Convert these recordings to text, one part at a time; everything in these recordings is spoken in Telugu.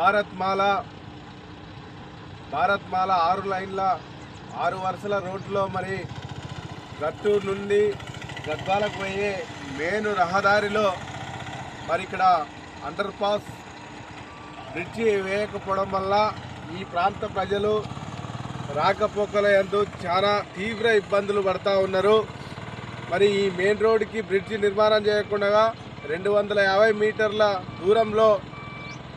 భారత్మాల 6 లైన్ల 6 వరుసల రోడ్లో మరి గట్టూరు నుండి గద్వాలకు పోయే మెయిన్ రహదారిలో మరి ఇక్కడ అండర్ పాస్ బ్రిడ్జి వేయకపోవడం వల్ల ఈ ప్రాంత ప్రజలు రాకపోకల యందు చాలా తీవ్ర ఇబ్బందులు పడుతూ ఉన్నారు. మరి ఈ మెయిన్ రోడ్డుకి బ్రిడ్జి నిర్మాణం చేయకుండా 250 మీటర్ల దూరంలో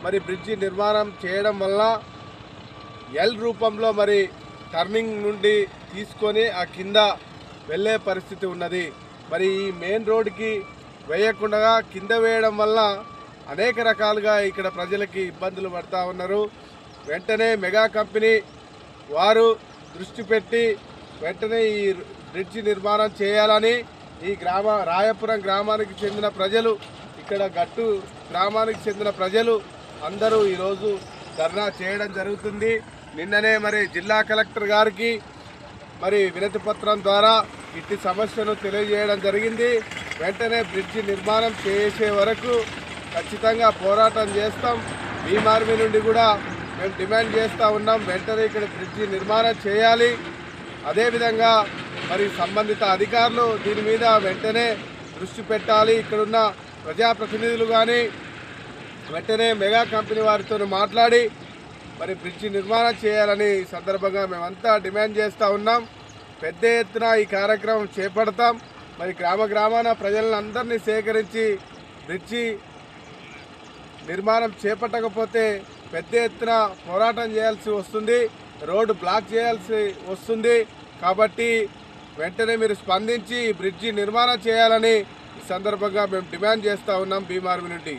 మరి బ్రిడ్జి నిర్మాణం చేయడం వల్ల ఎల్ రూపంలో మరి టర్నింగ్ నుండి తీసుకొని ఆ కింద వెళ్ళే పరిస్థితి ఉన్నది. మరి ఈ మెయిన్ రోడ్డుకి వేయకుండా కింద వేయడం వల్ల అనేక రకాలుగా ఇక్కడ ప్రజలకి ఇబ్బందులు పడుతూ ఉన్నారు. వెంటనే మెగా కంపెనీ వారు దృష్టి పెట్టి వెంటనే ఈ బ్రిడ్జి నిర్మాణం చేయాలని ఈ రాయపురం గ్రామానికి చెందిన ప్రజలు, ఇక్కడ గట్టు గ్రామానికి చెందిన ప్రజలు అందరూ ఈరోజు ధర్నా చేయడం జరుగుతుంది. నిన్ననే మరి జిల్లా కలెక్టర్ గారికి మరి వినతి పత్రం ద్వారా ఇట్టి సమస్యను తెలియజేయడం జరిగింది. వెంటనే బ్రిడ్జి నిర్మాణం చేసే వరకు ఖచ్చితంగా పోరాటం చేస్తాం. భీమార్మీ నుండి కూడా మేము డిమాండ్ చేస్తూ ఉన్నాం, వెంటనే ఇక్కడ బ్రిడ్జి నిర్మాణం చేయాలి. అదేవిధంగా మరి సంబంధిత అధికారులు దీని మీద వెంటనే దృష్టి పెట్టాలి. ఇక్కడున్న ప్రజాప్రతినిధులు కానీ వెంటనే మెగా కంపెనీ వారితో మాట్లాడి మరి బ్రిడ్జి నిర్మాణం చేయాలని సందర్భంగా మేమంతా డిమాండ్ చేస్తూ ఉన్నాం. పెద్ద ఎత్తున ఈ కార్యక్రమం చేపడతాం. మరి గ్రామాన ప్రజలను అందరినీ సేకరించి బ్రిడ్జి నిర్మాణం చేపట్టకపోతే పెద్ద ఎత్తున పోరాటం చేయాల్సి వస్తుంది, రోడ్డు బ్లాక్ చేయాల్సి వస్తుంది. కాబట్టి వెంటనే మీరు స్పందించి బ్రిడ్జి నిర్మాణం చేయాలని ఈ సందర్భంగా మేము డిమాండ్ చేస్తూ ఉన్నాం భీమార్మీ నుండి.